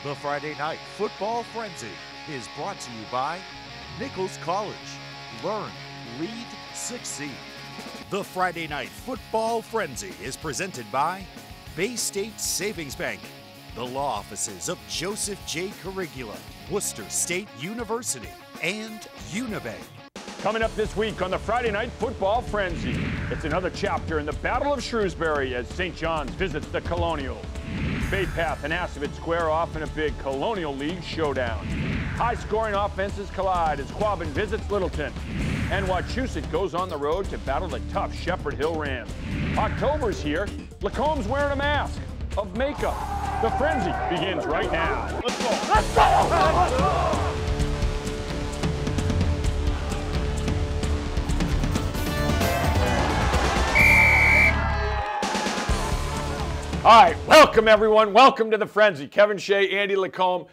The Friday Night Football Frenzy is brought to you by Nichols College. Learn, lead, succeed. The Friday Night Football Frenzy is presented by Bay State Savings Bank, the law offices of Joseph J. Carigula, Worcester State University, and Unibank. Coming up this week on the Friday Night Football Frenzy, it's another chapter in the Battle of Shrewsbury as St. John's visits the Colonials. Bay Path and Assabet square off in a big Colonial League showdown. High-scoring offenses collide as Quabbin visits Littleton. And Wachusett goes on the road to battle the tough Shepherd Hill Rams. October's here. Lacomb's wearing a mask of makeup. The frenzy begins right now. Let's go. Let's go! Let's go! All right, welcome everyone. Welcome to the Frenzy. Kevin Shea, Andy Lacombe.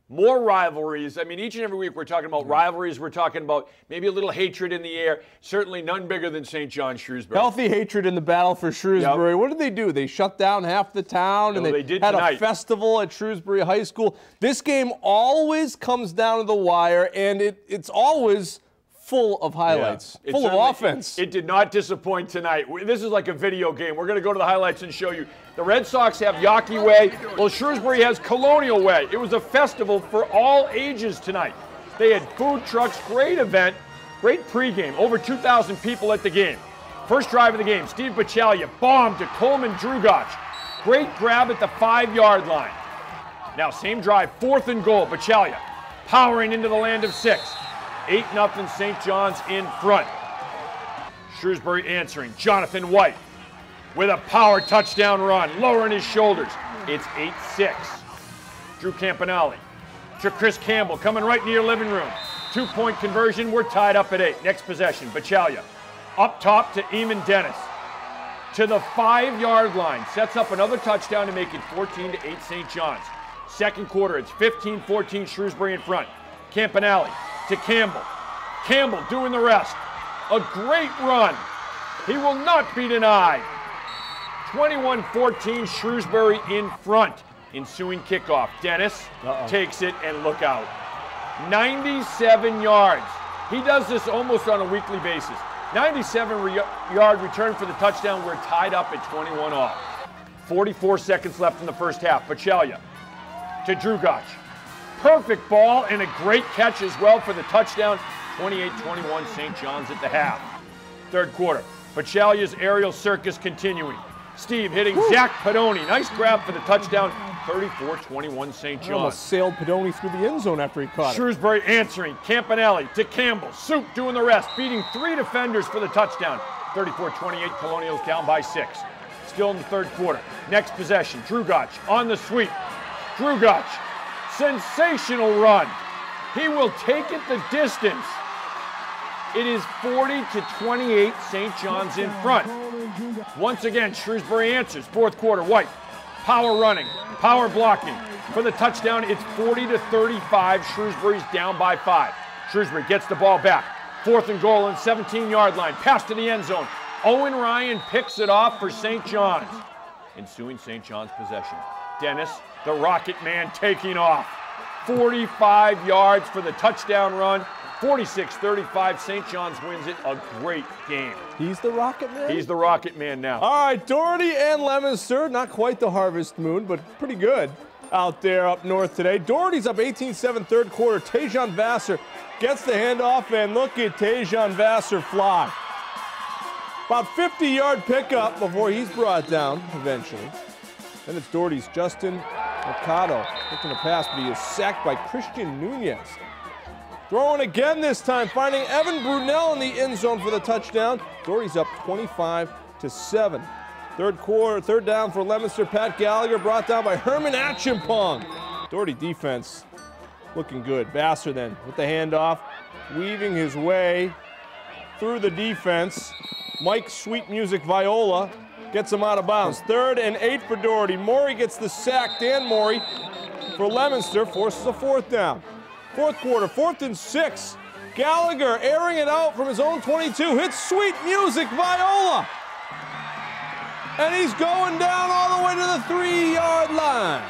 More rivalries. I mean, each and every week we're talking about rivalries. We're talking about maybe a little hatred in the air. Certainly none bigger than St. John Shrewsbury. Healthy hatred in the battle for Shrewsbury. Yep. What did they do? They shut down half the town, and they had tonight. A festival at Shrewsbury High School. This game always comes down to the wire, and it's always full of highlights, full of offense. It did not disappoint tonight. This is like a video game. We're going to go to the highlights and show you. The Red Sox have Yawkey Way. Well, Shrewsbury has Colonial Way. It was a festival for all ages tonight. They had food trucks, great event, great pregame. Over 2,000 people at the game. First drive of the game, Steve Bachalia bombed to Coleman Drugach. Great grab at the 5-yard line. Now, same drive, 4th and goal. Bachalia powering into the land of 6. 8-0 St. John's in front. Shrewsbury answering. Jonathan White with a power touchdown run, lowering his shoulders. It's 8-6. Drew Campanale to Chris Campbell, coming right near living room. 2-point conversion, we're tied up at 8. Next possession, Bachalia up top to Eamon Dennis. To the 5-yard line, sets up another touchdown to make it 14-8 St. John's. Second quarter, it's 15-14 Shrewsbury in front. Campanale to Campbell. Campbell doing the rest. A great run. He will not be denied. 21-14 Shrewsbury in front. Ensuing kickoff. Dennis takes it and look out. 97 yards. He does this almost on a weekly basis. 97-yard return for the touchdown. We're tied up at 21 all. 44 seconds left in the first half. Bachalia to Drugach. Perfect ball and a great catch as well for the touchdown. 28-21 St. John's at the half. Third quarter. Bachalia's aerial circus continuing. Steve hitting Zach Padoni. Nice grab for the touchdown. 34-21 St. John's. Almost sailed Padoni through the end zone after he caught it. Shrewsbury answering. Campanale to Campbell. Soup doing the rest. Beating 3 defenders for the touchdown. 34-28 Colonials down by 6. Still in the third quarter. Next possession. Drugach on the sweep. Drugach. Sensational run. He will take it the distance. It is 40-28 St. John's in front. Once again, Shrewsbury answers. Fourth quarter, White. Power running, power blocking. For the touchdown, it's 40-35. Shrewsbury's down by 5. Shrewsbury gets the ball back. 4th and goal on 17-yard line. Pass to the end zone. Owen Ryan picks it off for St. John's. Ensuing St. John's possession. Dennis, the Rocket Man, taking off. 45 yards for the touchdown run. 46-35, St. John's wins it. A great game. He's the Rocket Man? He's the Rocket Man now. All right, Doherty and Leciester, not quite the Harvest Moon, but pretty good out there up north today. Doherty's up 18-7 third quarter. Tejan Vassar gets the handoff, and look at Tejan Vassar fly. About 50-yard pickup before he's brought down eventually. Then it's Doherty's Justin Mercado looking to pass, but he is sacked by Christian Nunez. Throwing again this time, finding Evan Brunel in the end zone for the touchdown. Doherty's up 25-7. Third quarter, third down for Leominster. Pat Gallagher brought down by Herman Achimpong. Doherty defense looking good. Vassar then with the handoff, weaving his way through the defense. Mike Sweet Music Viola gets him out of bounds. 3rd and 8 for Doherty. Morey gets the sack. Dan Morey for Leominster forces a 4th down. Fourth quarter, 4th and 6. Gallagher airing it out from his own 22. Hits Sweet Music Viola. And he's going down all the way to the 3-yard line.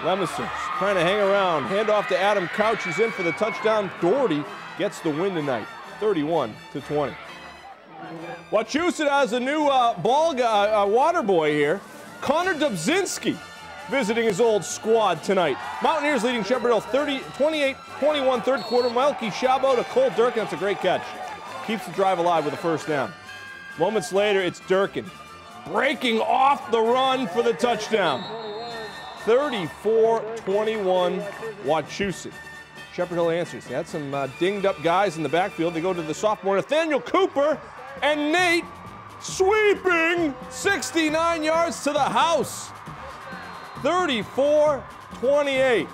Leciester trying to hang around. Hand off to Adam Couch. He's in for the touchdown. Doherty gets the win tonight, 31-20. Wachusett has a new water boy here. Connor Dubzinski visiting his old squad tonight. Mountaineers leading Shepherd Hill 28-21 third quarter. Melky Shabo to Cole Durkin. That's a great catch. Keeps the drive alive with a first down. Moments later, it's Durkin breaking off the run for the touchdown. 34-21 Wachusett. Shepherd Hill answers. They had some dinged up guys in the backfield. They go to the sophomore Nathaniel Cooper, and Nate sweeping 69 yards to the house. 34-28.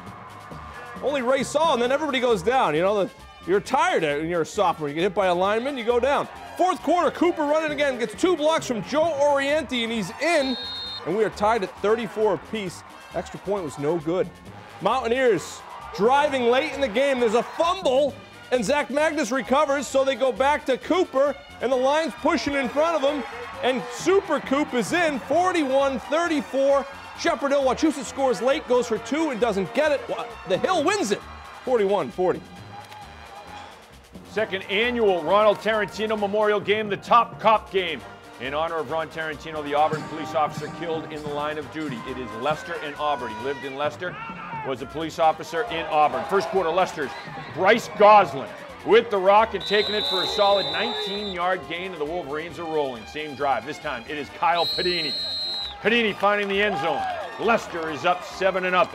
Only Ray saw, and then everybody goes down. You know, you're tired when you're a sophomore. You get hit by a lineman, you go down. Fourth quarter, Cooper running again, gets 2 blocks from Joe Orienti, and he's in. And we are tied at 34 apiece. Extra point was no good. Mountaineers driving late in the game. There's a fumble, and Zach Magnus recovers, so they go back to Cooper, and the line's pushing in front of him, and Super Coop is in, 41-34. Shepherd Hill, Wachusett scores late, goes for 2 and doesn't get it. The Hill wins it, 41-40. Second annual Ronald Tarantino Memorial Game, the Top Cop Game. In honor of Ron Tarantino, the Auburn police officer killed in the line of duty. It is Leciester and Auburn. He lived in Leciester, was a police officer in Auburn. First quarter, Leicester's Bryce Goslin with the rock and taking it for a solid 19-yard gain, and the Wolverines are rolling. Same drive. This time it is Kyle Padini. Padini finding the end zone. Leciester is up 7-0.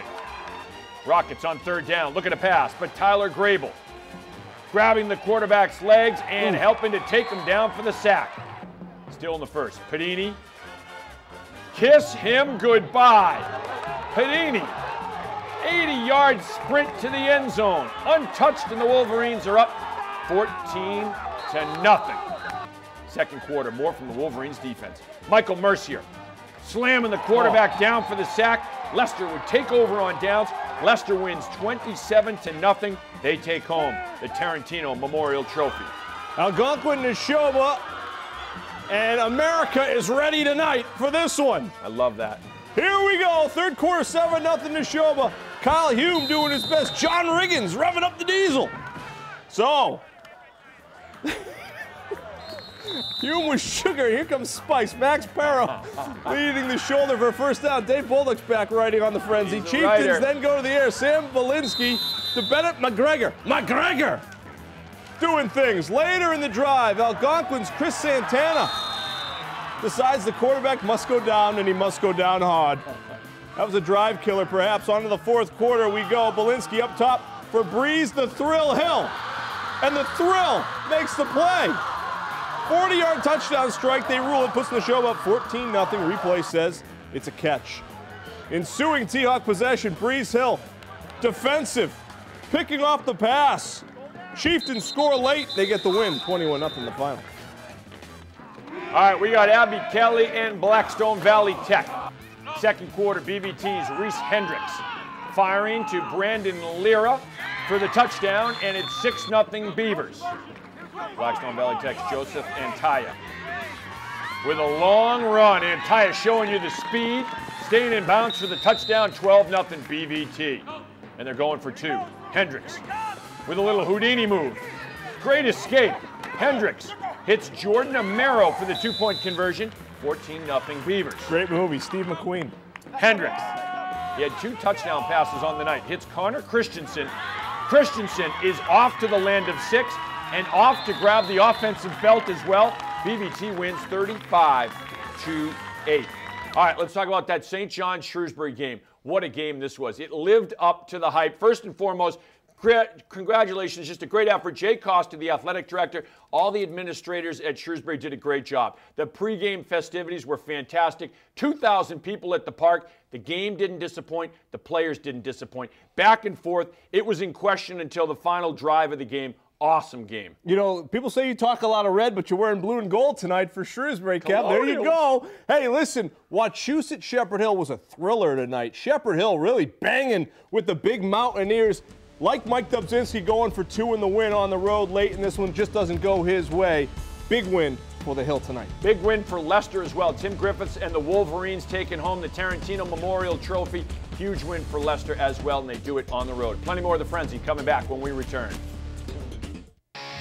Rockets on third down. Look at a pass, but Tyler Grable grabbing the quarterback's legs and helping to take him down for the sack. Still in the first. Padini. Kiss him goodbye. Padini. 80-yard sprint to the end zone. Untouched, and the Wolverines are up 14-0. Second quarter, more from the Wolverines defense. Michael Mercier slamming the quarterback down for the sack. Leciester would take over on downs. Leciester wins 27-0. They take home the Tarantino Memorial Trophy. Algonquin Neshoba, and America is ready tonight for this one. I love that. Here we go, third quarter, 7-0 Neshoba. Kyle Hume doing his best. John Riggins revving up the diesel. So, Hume with sugar. Here comes Spice. Max Parra leading the shoulder for a first down. Dave Bolduc's back riding on the frenzy. Chieftains then go to the air. Sam Valinsky to Bennett McGregor. McGregor doing things. Later in the drive, Algonquin's Chris Santana decides the quarterback must go down, and he must go down hard. That was a drive killer, perhaps. On to the fourth quarter we go. Valinsky up top for Breeze the Thrill Hill. And the Thrill makes the play. 40-yard touchdown strike. They rule it, puts the show up 14-0. Replay says it's a catch. Ensuing T-Hawk possession, Breeze Hill, defensive, picking off the pass. Chieftains score late. They get the win, 21-0 the final. All right, we got Abbey Kelly and Blackstone Valley Tech. Second quarter, BVT's Reese Hendricks firing to Brandon Lira for the touchdown, and it's 6-0 Beavers. Blackstone Valley Tech's Joseph Antaya with a long run. Antaya showing you the speed, staying in bounds for the touchdown, 12-0 BVT. And they're going for 2. Hendricks with a little Houdini move. Great escape. Hendricks hits Jordan Amaro for the 2-point conversion, 14-0 Beavers. Great movie, Steve McQueen. Hendricks, he had 2 touchdown passes on the night. Hits Connor Christensen. Christensen is off to the land of 6 and off to grab the offensive belt as well. BVT wins 35-8. All right, let's talk about that St. John-Shrewsbury game. What a game this was. It lived up to the hype. First and foremost, congratulations, just a great effort. Jay Costa, the athletic director, all the administrators at Shrewsbury did a great job. The pregame festivities were fantastic. 2,000 people at the park. The game didn't disappoint. The players didn't disappoint. Back and forth. It was in question until the final drive of the game. Awesome game. You know, people say you talk a lot of red, but you're wearing blue and gold tonight for Shrewsbury, Cap. There you go. Hey, listen, Wachusett Shepherd Hill was a thriller tonight. Shepherd Hill really banging with the big Mountaineers. Like Mike Dubzinski going for 2 in the win on the road late, and this one just doesn't go his way. Big win for the Hill tonight. Big win for Leciester as well. Tim Griffiths and the Wolverines taking home the Tarantino Memorial Trophy. Huge win for Leicester as well, and they do it on the road. Plenty more of the Frenzy coming back when we return.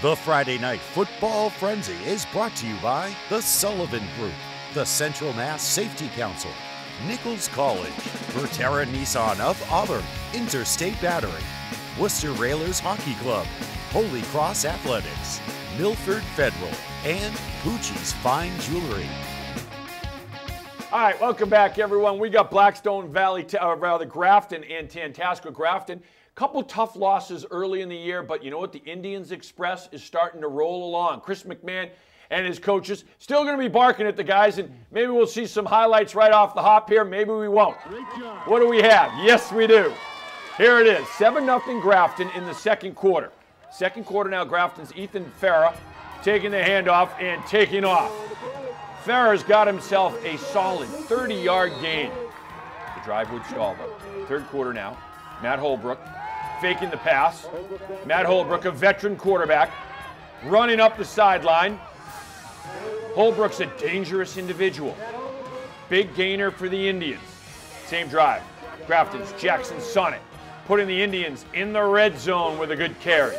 The Friday Night Football Frenzy is brought to you by the Sullivan Group, the Central Mass Safety Council, Nichols College, Berterra Nissan of Auburn, Interstate Battery, Worcester Railers Hockey Club, Holy Cross Athletics, Milford Federal, and Pucci's Fine Jewelry. All right, welcome back, everyone. We got Blackstone Valley, Grafton and Tantasco. Grafton, couple tough losses early in the year, but you know what? The Indians Express is starting to roll along. Chris McMahon and his coaches still going to be barking at the guys, and maybe we'll see some highlights right off the hop here. Maybe we won't. What do we have? Yes, we do. Here it is, 7-0 Grafton in the second quarter. Second quarter now, Grafton's Ethan Farah taking the handoff and taking off. Farah's got himself a solid 30-yard gain. The drive would stall, though. Third quarter now. Matt Holbrook faking the pass. Matt Holbrook, a veteran quarterback, running up the sideline. Holbrook's a dangerous individual. Big gainer for the Indians. Same drive. Grafton's Jackson Sonnet, putting the Indians in the red zone with a good carry.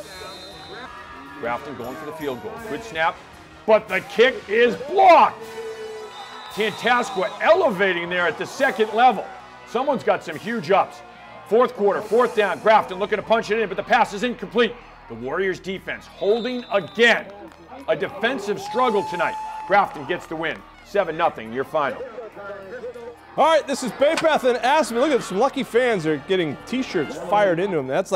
Grafton going for the field goal. Good snap, but the kick is blocked. Tantasco elevating there at the second level. Someone's got some huge ups. Fourth quarter, fourth down. Grafton looking to punch it in, but the pass is incomplete. The Warriors defense holding again. A defensive struggle tonight. Grafton gets the win. 7-0, your final. All right, this is Bay Path and Aspen. Look at some lucky fans are getting T-shirts fired into them. That's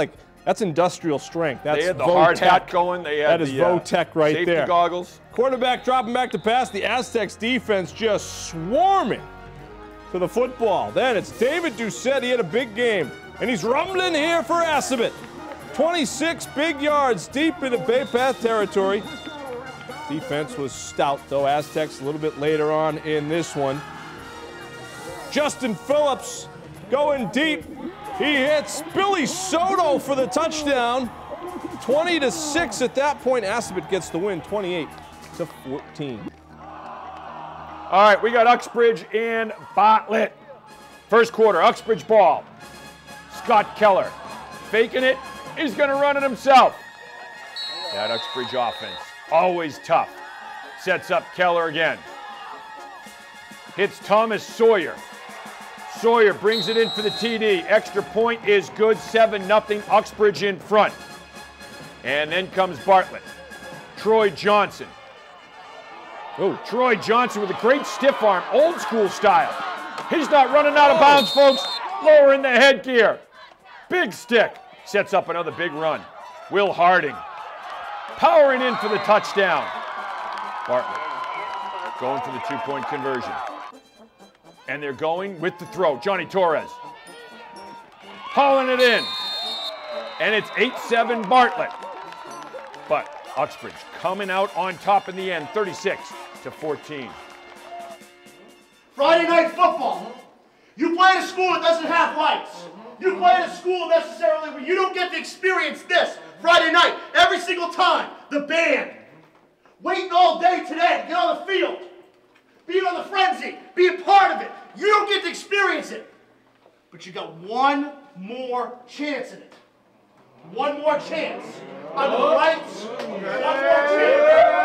industrial strength. That's they had the Votech. Hard hat going. They had that is Votech right safety there. Goggles. Quarterback dropping back to pass. The Aztecs defense just swarming to the football. Then it's David Doucette. He had a big game, and he's rumbling here for Assabet. 26 big yards deep into Bay Path territory. Defense was stout, though. Aztecs a little bit later on in this one. Justin Phillips going deep. He hits Billy Soto for the touchdown. 20-6 at that point. Assabet gets the win, 28-14. All right, we got Uxbridge and Bartlett. First quarter, Uxbridge ball. Scott Keller faking it. He's going to run it himself. That Uxbridge offense, always tough. Sets up Keller again. Hits Thomas Sawyer. Sawyer brings it in for the TD. Extra point is good, 7-0, Uxbridge in front. And then comes Bartlett. Troy Johnson. Oh, Troy Johnson with a great stiff arm, old school style. He's not running out of bounds, folks. Lowering the headgear. Big stick. Sets up another big run. Will Harding powering in for the touchdown. Bartlett going for the two-point conversion. And they're going with the throw. Johnny Torres hauling it in. And it's 8-7 Bartlett. But Uxbridge coming out on top in the end, 36-14. Friday night football. You play at a school that doesn't have lights. You play at a school necessarily where you don't get to experience this Friday night every single time. The band. Waiting all day today to get on the field. Be on the frenzy. Be a part of it. You don't get to experience it. But you got one more chance in it. One more chance. Under the lights. One more chance.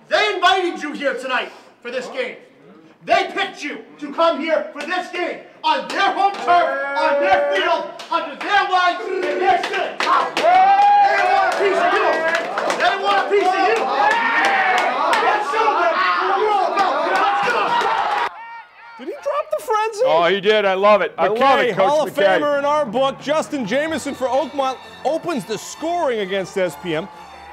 They invited you here tonight for this game. They picked you to come here for this game. On their home turf, on their field, under their lights, and their shit. They want a piece of you. They want a piece of you. Let's show them what we're all about. Let's go. Did he drop the frenzy? Oh, he did. I love it. I love it, Coach Hall of McKay. Famer in our book, Justin Jameson for Oakmont opens the scoring against SPM.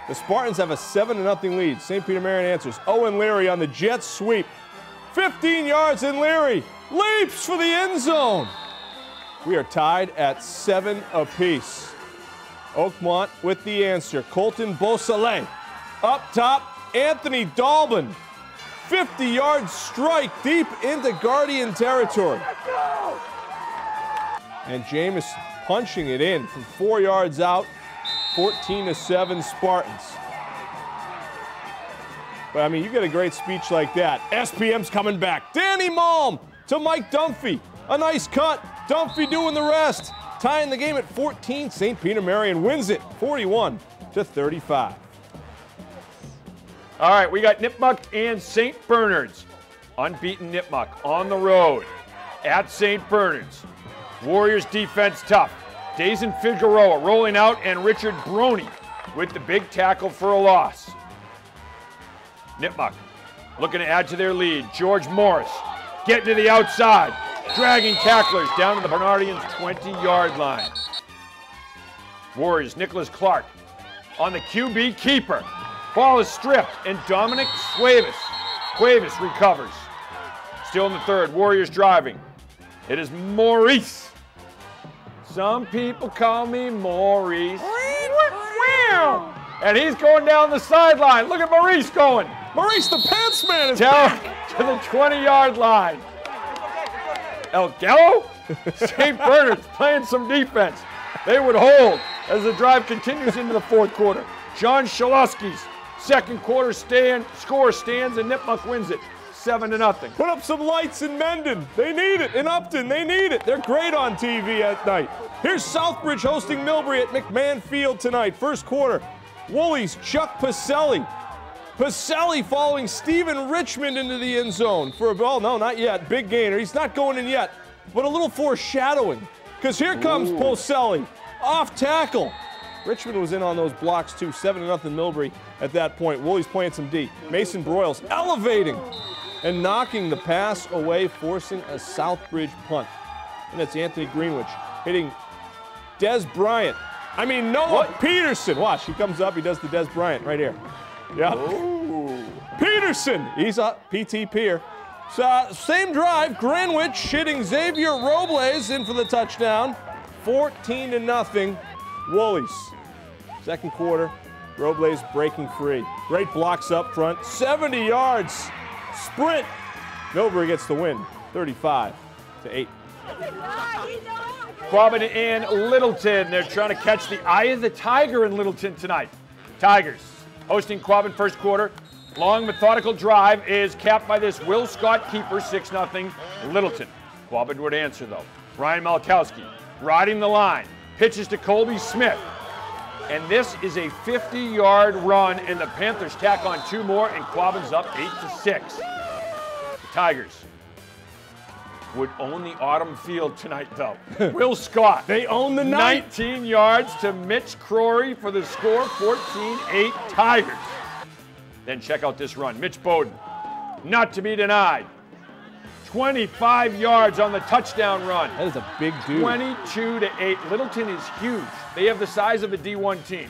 The Spartans have a 7-0 lead. St. Peter-Marian answers. Owen Leary on the jet sweep. 15 yards in Leary. Leaps for the end zone. We are tied at 7 apiece. Oakmont with the answer. Colton Beausoleil. Up top, Anthony Dalbin. 50-yard strike deep into Guardian territory. And Jameis punching it in from 4 yards out. 14-7 Spartans. But, I mean, you get a great speech like that. SPM's coming back. Danny Malm to Mike Dunphy. A nice cut. Dunphy doing the rest. Tying the game at 14, St. Peter-Marian wins it 41-35. All right, we got Nipmuc and St. Bernard's. Unbeaten Nipmuc on the road at St. Bernard's. Warriors defense tough. Dazen Figueroa rolling out, and Richard Broney with the big tackle for a loss. Nipmuc looking to add to their lead. George Morris getting to the outside, dragging tacklers down to the Bernardians' 20-yard line. Warriors, Nicholas Clark on the QB keeper. Ball is stripped, and Dominic Cuevas recovers. Still in the third, Warriors driving. It is Maurice. Some people call me Maurice. And he's going down the sideline. Look at Maurice going. Maurice the Pants Man is down back to the 20-yard line. El Gallo? St. Bernard's playing some defense. They would hold as the drive continues into the fourth quarter. John Shalowski's second quarter score stands, and Nipmuc wins it 7-0. Put up some lights in Mendon. They need it. In Upton, they need it. They're great on TV at night. Here's Southbridge hosting Millbury at McMahon Field tonight. First quarter, Woolies, Chuck Pacelli. Pacelli following Stephen Richmond into the end zone for a ball. No, not yet. Big gainer. He's not going in yet, but a little foreshadowing, because here comes Pacelli. Off tackle. Richmond was in on those blocks too. 7-0 Millbury at that point. Woolies playing some D. Mason Broyles elevating and knocking the pass away, forcing a Southbridge punt. And that's Anthony Greenwich hitting Des Bryant. I mean, Noah Peterson. Watch, he comes up, he does the Des Bryant right here. Yeah. Ooh. Peterson, he's up, PT Pier. So, same drive, Greenwich hitting Xavier Robles in for the touchdown. 14-0, Woolies. Second quarter, Robles breaking free. Great blocks up front, 70 yards. Sprint. Millbury gets the win, 35-8. Quabbin and Littleton. They're trying to catch the eye of the tiger in Littleton tonight. Tigers hosting Quabbin first quarter. Long methodical drive is capped by this Will Scott keeper, 6-0 Littleton. Quabbin would answer though. Ryan Malkowski riding the line. Pitches to Colby Smith. And this is a 50-yard run, and the Panthers tack on two more, and Quabbin's up 8-6. The Tigers would own the autumn field tonight, though. Will Scott. They own the night. 19 yards to Mitch Crory for the score, 14-8 Tigers. Then check out this run. Mitch Bowden, not to be denied. 25 yards on the touchdown run. That is a big dude. 22-8. Littleton is huge. They have the size of a D1 team.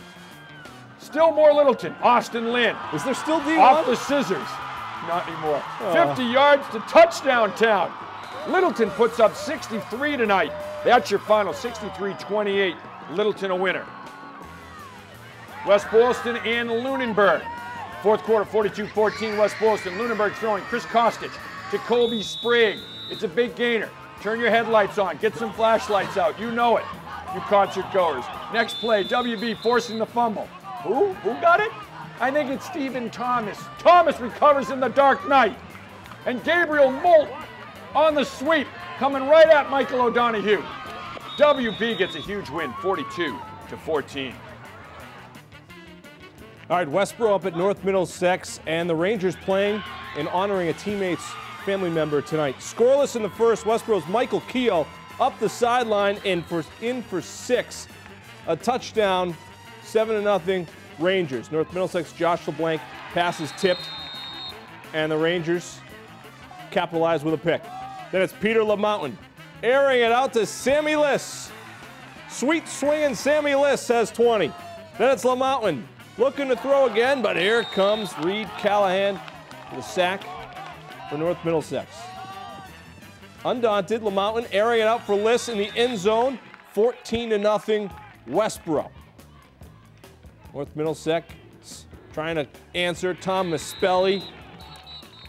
Still more Littleton. Austin Lynn. Is there still D1? Off the scissors. Not anymore. 50 yards to touchdown town. Littleton puts up 63 tonight. That's your final, 63-28. Littleton a winner. West Boylston and Lunenburg. Fourth quarter, 42-14, West Boylston. Lunenburg throwing. Chris Kostic to Colby Sprague. It's a big gainer. Turn your headlights on. Get some flashlights out. You know it, you concert goers. Next play, WB forcing the fumble. Who got it? I think it's Stephen Thomas. Thomas recovers in the dark night. And Gabriel Molt on the sweep, coming right at Michael O'Donohue. WB gets a huge win, 42-14. All right, Westboro up at North Middlesex, and the Rangers playing and honoring a teammate's family member tonight. Scoreless in the first, Westboro's Michael Keogh up the sideline and in for 6. A touchdown, 7-0 Rangers. North Middlesex, Josh LeBlanc, passes tipped, and the Rangers capitalize with a pick. Then it's Peter LaMountain airing it out to Sammy Liss. Sweet swinging Sammy Liss has 20. Then it's LaMountain looking to throw again, but here comes Reed Callahan with a sack for North Middlesex. Undaunted, LaMountain airing it out for Liss in the end zone. 14-0 Westboro. North Middlesex trying to answer. Tom Mispelli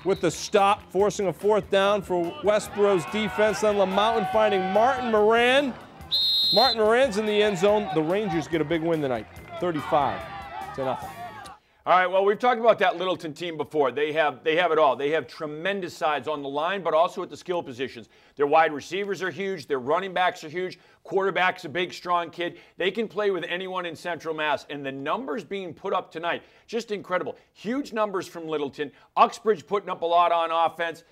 with the stop, forcing a fourth down for Westboro's defense. Then LaMountain finding Martin Moran. Martin Moran's in the end zone. The Rangers get a big win tonight, 35-0. All All right, well, we've talked about that Littleton team before. They have it all. They have tremendous sides on the line, but also at the skill positions. Their wide receivers are huge. Their running backs are huge. Quarterback's a big, strong kid. They can play with anyone in Central Mass, and the numbers being put up tonight, just incredible. Huge numbers from Littleton. Uxbridge putting up a lot on offense.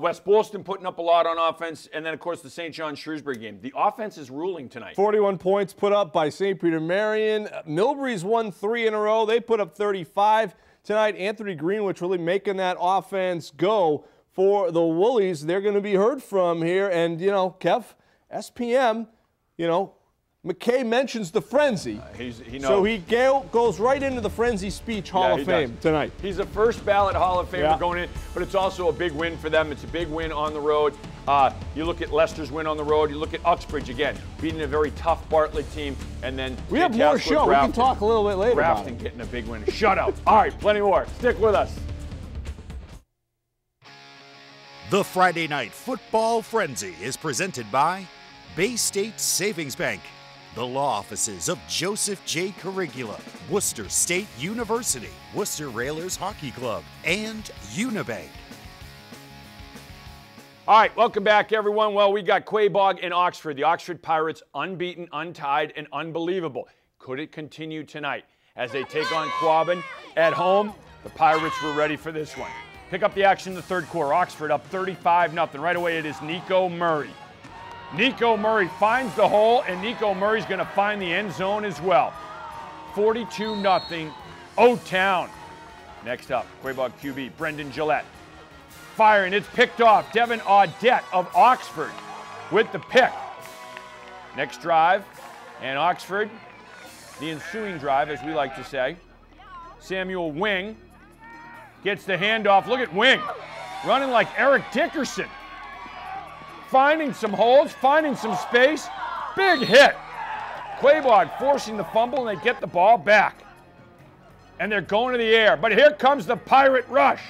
West Boylston putting up a lot on offense, and then, of course, the St. John Shrewsbury game. The offense is ruling tonight. 41 points put up by St. Peter-Marian. Millbury's won 3 in a row. They put up 35 tonight. Anthony Greenwich really making that offense go for the Woolies. They're going to be heard from here. And, you know, Kev, SPM, you know, McKay mentions the frenzy. He knows. So he goes right into the frenzy speech Hall of Fame tonight. He's a first ballot Hall of Famer going in, but it's also a big win for them. It's a big win on the road. You look at Leicester's win on the road. You look at Uxbridge again, beating a very tough Bartlett team, and then we have more show. We can talk a little bit later about it. Getting a big win. Shut up. All right, plenty more. Stick with us. The Friday Night Football Frenzy is presented by Bay State Savings Bank, the law offices of Joseph J. Carigula, Worcester State University, Worcester Railers Hockey Club, and Unibank. All right, welcome back, everyone. Well, we got Quabog and Oxford. The Oxford Pirates unbeaten, untied, and unbelievable. Could it continue tonight as they take on Quabbin at home? The Pirates were ready for this one. Pick up the action in the third quarter. Oxford up 35-0. Right away, it is Nico Murray. Nico Murray finds the hole, and Nico Murray's going to find the end zone as well. 42-0, O-Town. Next up, Quabog QB, Brendan Gillette. Firing, it's picked off. Devin Audette of Oxford with the pick. Next drive, and Oxford, the ensuing drive, as we like to say. Samuel Wing gets the handoff. Look at Wing, running like Eric Dickerson. Finding some holes, finding some space. Big hit. Quabog forcing the fumble, and they get the ball back. And they're going to the air. But here comes the Pirate rush.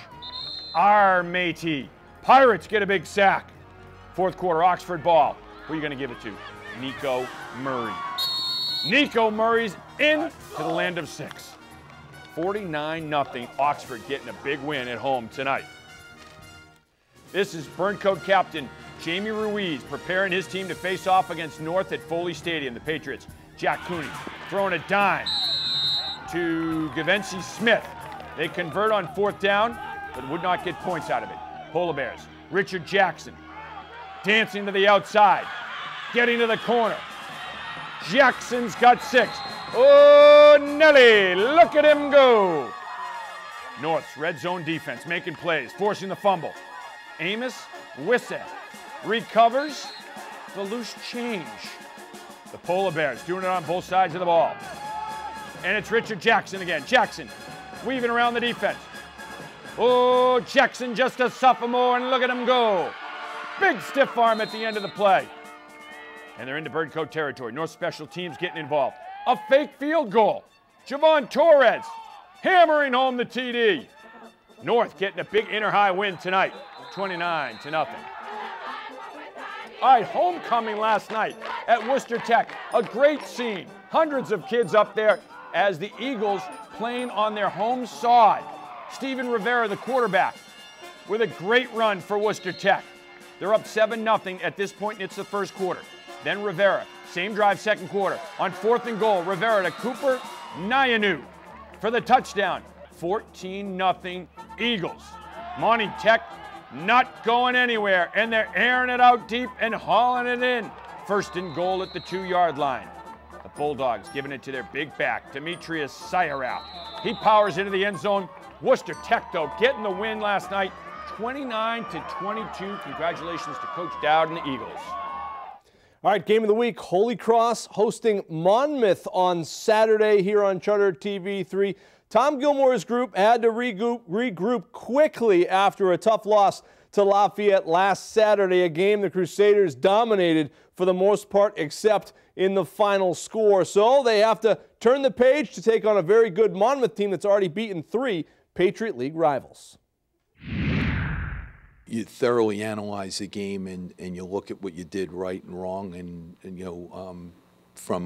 Our matey. Pirates get a big sack. Fourth quarter, Oxford ball. Who are you going to give it to? Nico Murray. Nico Murray's in to the land of 6. 49-0. Oxford getting a big win at home tonight. This is Burncoat captain Jamie Ruiz preparing his team to face off against North at Foley Stadium. The Patriots, Jack Cooney throwing a dime to Gavency Smith. They convert on fourth down, but would not get points out of it. Polar Bears, Richard Jackson dancing to the outside, getting to the corner. Jackson's got 6. Oh, Nelly, look at him go. North's red zone defense making plays, forcing the fumble. Amos Wachusett recovers the loose change. The Polar Bears doing it on both sides of the ball. And it's Richard Jackson again. Jackson weaving around the defense. Oh, Jackson just a sophomore, and look at him go. Big stiff arm at the end of the play. And they're into Birdcoat territory. North Special Teams getting involved. A fake field goal. Javon Torres hammering home the TD. North getting a big inter-high win tonight. 29-0. All right, homecoming last night at Worcester Tech. A great scene. Hundreds of kids up there as the Eagles playing on their home sod. Steven Rivera, the quarterback, with a great run for Worcester Tech. They're up 7-0 at this point, and it's the first quarter. Then Rivera, same drive, second quarter. On fourth and goal, Rivera to Cooper Nyanu for the touchdown. 14-0 Eagles. Monty Tech not going anywhere, and they're airing it out deep and hauling it in. First and goal at the 2-yard line. The Bulldogs giving it to their big back, Demetrius Sayarau. He powers into the end zone. Worcester Tech, though, getting the win last night, 29-22. Congratulations to Coach Dowd and the Eagles. All right, game of the week, Holy Cross hosting Monmouth on Saturday here on Charter TV3. Tom Gilmore's group had to regroup quickly after a tough loss to Lafayette last Saturday, a game the Crusaders dominated for the most part except in the final score. So they have to turn the page to take on a very good Monmouth team that's already beaten 3 Patriot League rivals. You thoroughly analyze the game and you look at what you did right and wrong and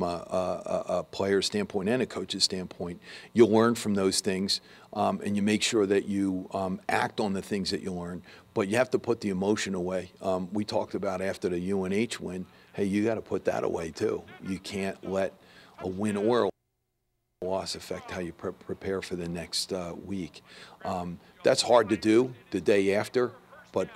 a player standpoint and a coach's standpoint. You'll learn from those things, and you make sure that you act on the things that you learn. But you have to put the emotion away. We talked about after the UNH win, hey, you got to put that away too. You can't let a win or a loss affect how you prepare for the next week. That's hard to do the day after, but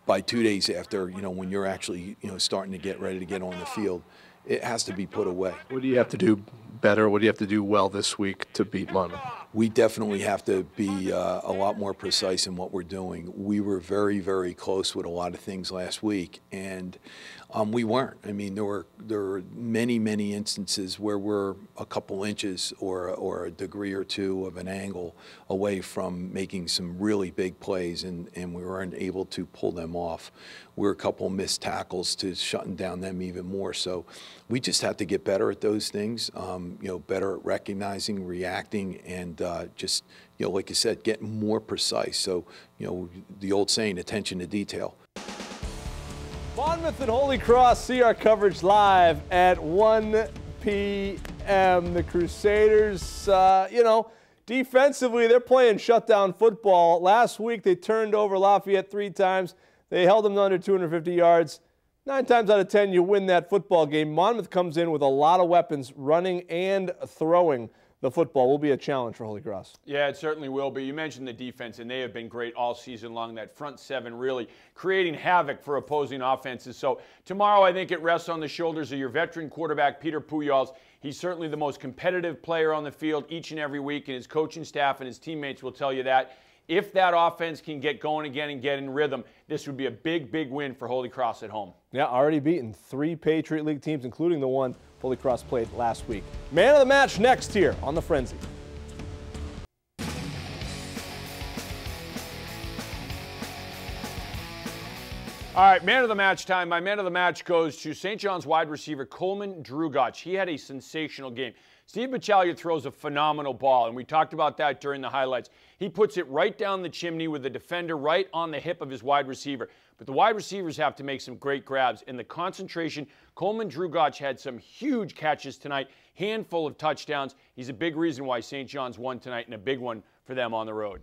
by 2 days after, when you're actually, starting to get ready to get on the field, it has to be put away. What do you have to do better? What do you have to do well this week to beat Monmouth? We definitely have to be a lot more precise in what we're doing. We were very, very close with a lot of things last week, and we weren't. I mean, there were many, many instances where we're a couple inches or a degree or two of an angle away from making some really big plays, and we weren't able to pull them off. We're a couple missed tackles to shutting down them even more. So we just have to get better at those things, better at recognizing, reacting, and just, like you said, getting more precise. So, the old saying, attention to detail. Monmouth and Holy Cross, see our coverage live at 1 p.m. The Crusaders, defensively, they're playing shutdown football. Last week, they turned over Lafayette 3 times. They held them to under 250 yards. 9 times out of 10, you win that football game. Monmouth comes in with a lot of weapons, running and throwing the football. Will be a challenge for Holy Cross. Yeah, it certainly will be. You mentioned the defense, and they have been great all season long. That front seven really creating havoc for opposing offenses. So tomorrow, I think it rests on the shoulders of your veteran quarterback, Peter Pujols. He's certainly the most competitive player on the field each and every week, and his coaching staff and his teammates will tell you that. If that offense can get going again and get in rhythm, this would be a big, big win for Holy Cross at home. Yeah, already beaten 3 Patriot League teams, including the one Holy Cross played last week. Man of the match next here on The Frenzy. All right, man of the match time. My man of the match goes to St. John's wide receiver Coleman Drugach. He had a sensational game. Steve Battaglia throws a phenomenal ball, and we talked about that during the highlights. He puts it right down the chimney with the defender right on the hip of his wide receiver. But the wide receivers have to make some great grabs. In the concentration, Coleman Drugach had some huge catches tonight, handful of touchdowns. He's a big reason why St. John's won tonight, and a big one for them on the road.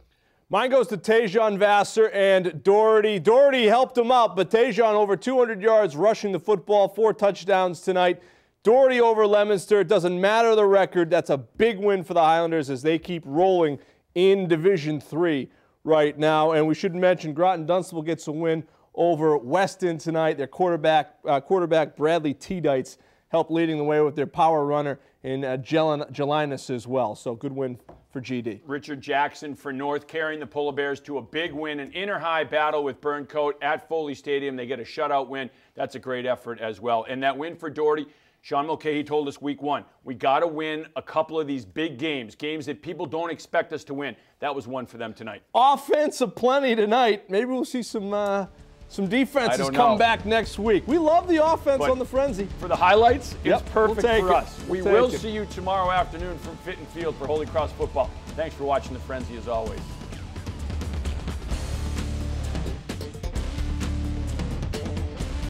Mine goes to Tejon Vassar and Doherty. Doherty helped him out, but Tejon over 200 yards rushing the football, 4 touchdowns tonight. Doherty over Leominster. It doesn't matter the record. That's a big win for the Highlanders as they keep rolling in Division III right now. And we should mention Groton Dunstable gets a win over Weston tonight. Their quarterback Bradley Tiedites helped leading the way with their power runner in Gelinas as well. So good win for GD. Richard Jackson for North carrying the Polar Bears to a big win, an inter-high battle with Burncoat at Foley Stadium. They get a shutout win. That's a great effort as well. And that win for Doherty, Sean Mulcahy told us week 1, we got to win a couple of these big games that people don't expect us to win. That was one for them tonight. Offense aplenty tonight. Maybe we'll see some defenses come back next week. We love the offense on the Frenzy. For the highlights, it's perfect for us. We will see you tomorrow afternoon from Fit and Field for Holy Cross football. Thanks for watching the Frenzy as always.